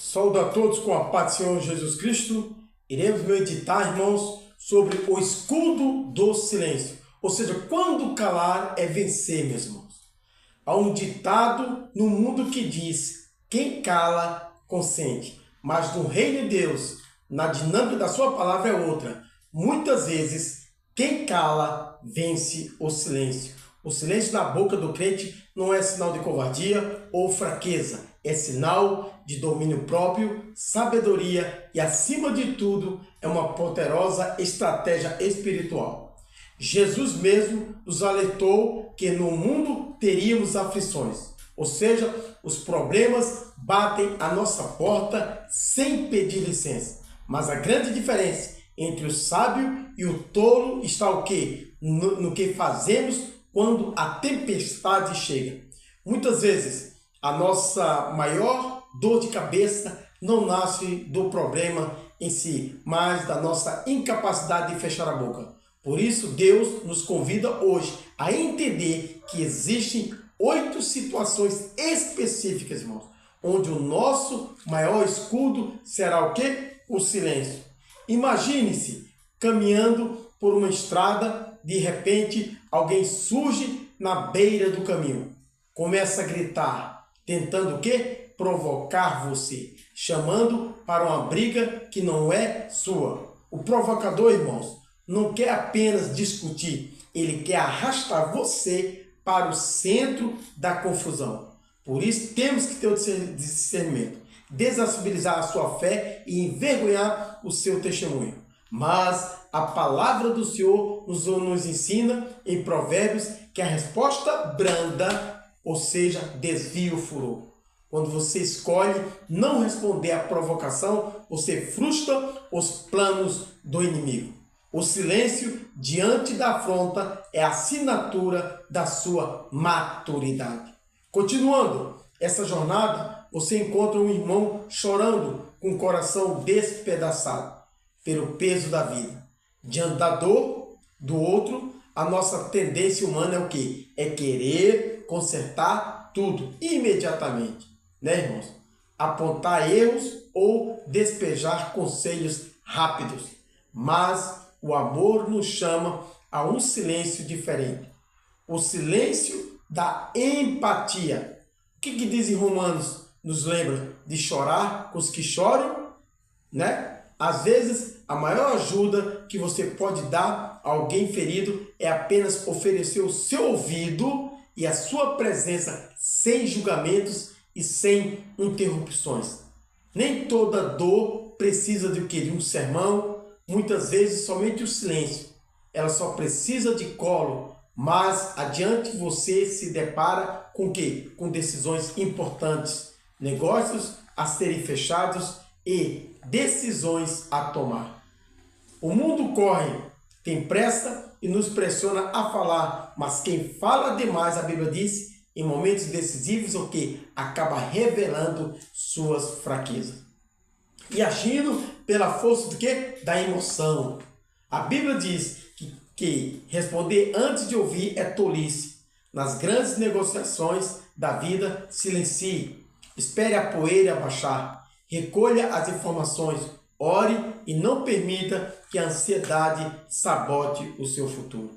Saúdo a todos com a paz do Senhor Jesus Cristo. Iremos meditar, irmãos, sobre o escudo do silêncio. Ou seja, quando calar é vencer, meus irmãos. Há um ditado no mundo que diz: quem cala, consente. Mas no reino de Deus, na dinâmica da sua palavra é outra. Muitas vezes, quem cala, vence o silêncio. O silêncio na boca do crente não é sinal de covardia ou fraqueza. É sinal de domínio próprio, sabedoria e, acima de tudo, é uma poderosa estratégia espiritual. Jesus mesmo nos alertou que no mundo teríamos aflições. Ou seja, os problemas batem à nossa porta sem pedir licença. Mas a grande diferença entre o sábio e o tolo está o quê? No que fazemos quando a tempestade chega. Muitas vezes, a nossa maior dor de cabeça não nasce do problema em si, mas da nossa incapacidade de fechar a boca. Por isso, Deus nos convida hoje a entender que existem 8 situações específicas, irmãos, onde o nosso maior escudo será o quê? O silêncio. Imagine-se caminhando por uma estrada, de repente alguém surge na beira do caminho, começa a gritar, tentando o quê? Provocar você, chamando para uma briga que não é sua. O provocador, irmãos, não quer apenas discutir, ele quer arrastar você para o centro da confusão. Por isso temos que ter o discernimento, desestabilizar a sua fé e envergonhar o seu testemunho. Mas a palavra do Senhor nos ensina em Provérbios que a resposta branda, ou seja, desvia o furor. Quando você escolhe não responder à provocação, você frustra os planos do inimigo. O silêncio diante da afronta é a assinatura da sua maturidade. Continuando essa jornada, você encontra um irmão chorando com o coração despedaçado pelo peso da vida. Diante da dor do outro, a nossa tendência humana é o quê? É querer consertar tudo imediatamente, né, irmãos? Apontar erros ou despejar conselhos rápidos. Mas o amor nos chama a um silêncio diferente. O silêncio da empatia. O que diz em Romanos? Nos lembra de chorar com os que choram, né? Às vezes, a maior ajuda que você pode dar a alguém ferido é apenas oferecer o seu ouvido e a sua presença sem julgamentos e sem interrupções. Nem toda dor precisa de o quê? De um sermão, muitas vezes somente o silêncio. Ela só precisa de colo, mas adiante você se depara com o quê? Com decisões importantes, negócios a serem fechados e decisões a tomar. O mundo corre, tem pressa e nos pressiona a falar, mas quem fala demais, a Bíblia diz, em momentos decisivos, o que? Acaba revelando suas fraquezas. E agindo pela força do quê? Da emoção. A Bíblia diz que responder antes de ouvir é tolice. Nas grandes negociações da vida, silencie. Espere a poeira baixar. Recolha as informações, ore e não permita que a ansiedade sabote o seu futuro.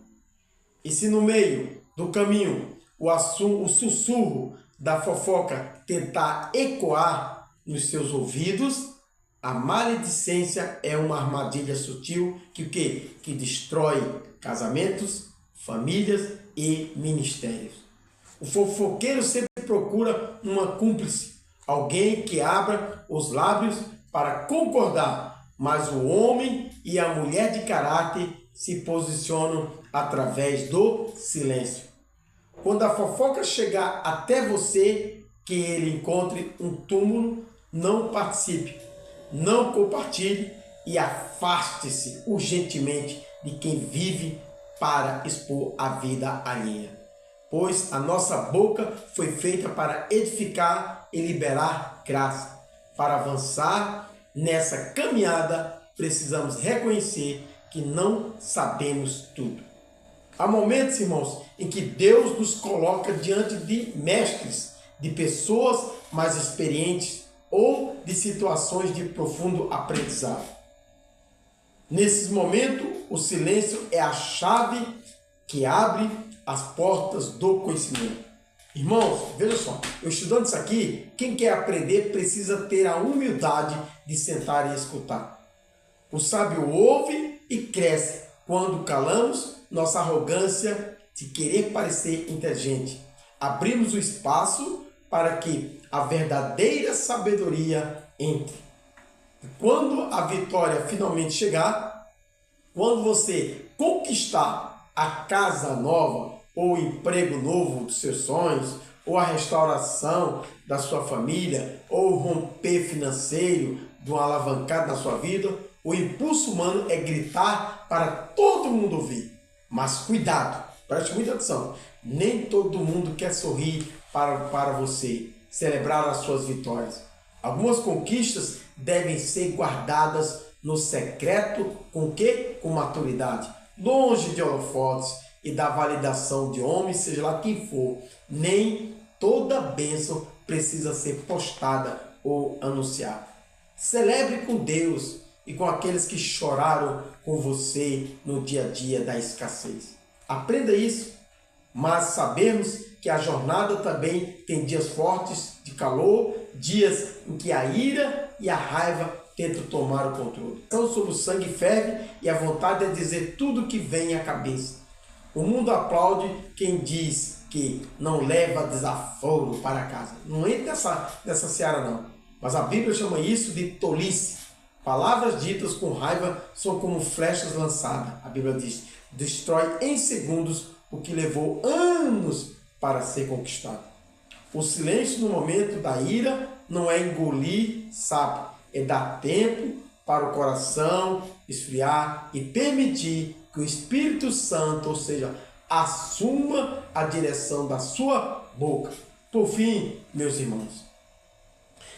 E se no meio do caminho o sussurro da fofoca tentar ecoar nos seus ouvidos, a maledicência é uma armadilha sutil que destrói casamentos, famílias e ministérios. O fofoqueiro sempre procura uma cúmplice, alguém que abra os lábios para concordar, mas o homem e a mulher de caráter se posicionam através do silêncio. Quando a fofoca chegar até você, que ele encontre um túmulo, não participe, não compartilhe e afaste-se urgentemente de quem vive para expor a vida alheia. Pois a nossa boca foi feita para edificar e liberar graça. Para avançar nessa caminhada, precisamos reconhecer que não sabemos tudo. Há momentos, irmãos, em que Deus nos coloca diante de mestres, de pessoas mais experientes, ou de situações de profundo aprendizado. Nesses momentos, o silêncio é a chave que abre as portas do conhecimento. Irmãos, veja só, eu estudando isso aqui, quem quer aprender precisa ter a humildade de sentar e escutar. O sábio ouve e cresce quando calamos nossa arrogância de querer parecer inteligente. Abrimos o espaço para que a verdadeira sabedoria entre. Quando a vitória finalmente chegar, quando você conquistar a casa nova, ou o emprego novo dos seus sonhos, ou a restauração da sua família, ou o romper financeiro de uma alavancada na sua vida, o impulso humano é gritar para todo mundo ouvir. Mas cuidado, preste muita atenção, nem todo mundo quer sorrir para você, celebrar as suas vitórias. Algumas conquistas devem ser guardadas no secreto, com quê? Com maturidade, longe de holofotes e da validação de homens, seja lá quem for. Nem toda bênção precisa ser postada ou anunciada. Celebre com Deus e com aqueles que choraram com você no dia a dia da escassez. Aprenda isso, mas sabemos que a jornada também tem dias fortes de calor, dias em que a ira e a raiva tentam tomar o controle. Então, sobre o sangue ferve e a vontade é dizer tudo que vem à cabeça. O mundo aplaude quem diz que não leva desaforo para casa. Não entra nessa seara não. Mas a Bíblia chama isso de tolice. Palavras ditas com raiva são como flechas lançadas. A Bíblia diz, destrói em segundos o que levou anos para ser conquistado. O silêncio no momento da ira não é engolir sapo, é dar tempo para o coração esfriar e permitir que o Espírito Santo, ou seja, assuma a direção da sua boca. Por fim, meus irmãos,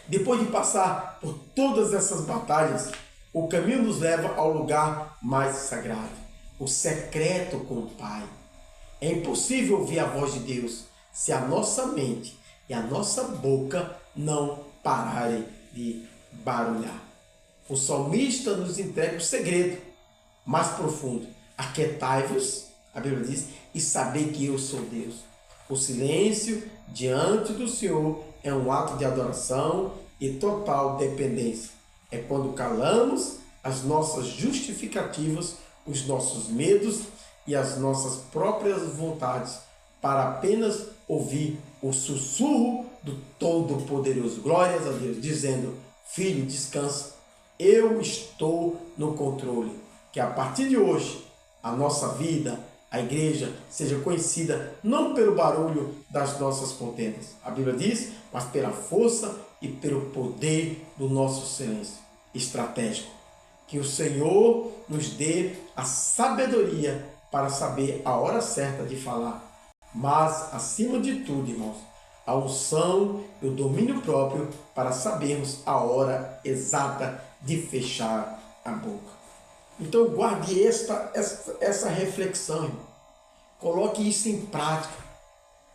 depois de passar por todas essas batalhas, o caminho nos leva ao lugar mais sagrado, o secreto com o Pai. É impossível ouvir a voz de Deus se a nossa mente e a nossa boca não pararem de barulhar. O salmista nos entrega o segredo mais profundo. Aquietai-vos, a Bíblia diz, e saber que eu sou Deus. O silêncio diante do Senhor é um ato de adoração e total dependência. É quando calamos as nossas justificativas, os nossos medos e as nossas próprias vontades para apenas ouvir o sussurro do Todo-Poderoso. Glórias a Deus, dizendo, filho, descansa, eu estou no controle. Que a partir de hoje, a nossa vida, a igreja, seja conhecida não pelo barulho das nossas contendas. A Bíblia diz, mas pela força e pelo poder do nosso silêncio estratégico. Que o Senhor nos dê a sabedoria para saber a hora certa de falar. Mas, acima de tudo, irmãos, a unção e o domínio próprio para sabermos a hora exata de fechar a boca. Então, guarde essa reflexão, irmão. Coloque isso em prática.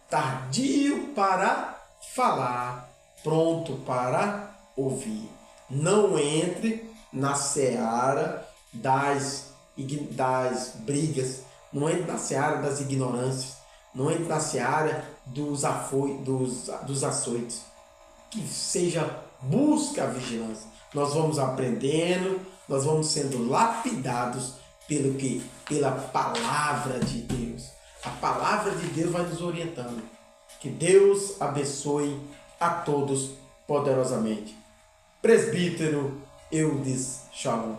Tardio para falar, pronto para ouvir. Não entre na seara das brigas, não entre na seara das ignorâncias, não entre na seara dos açoites. Que seja busca a vigilância. Nós vamos aprendendo, nós vamos sendo lapidados pela palavra de Deus. A palavra de Deus vai nos orientando. Que Deus abençoe a todos poderosamente. Presbítero Eudes Shalom.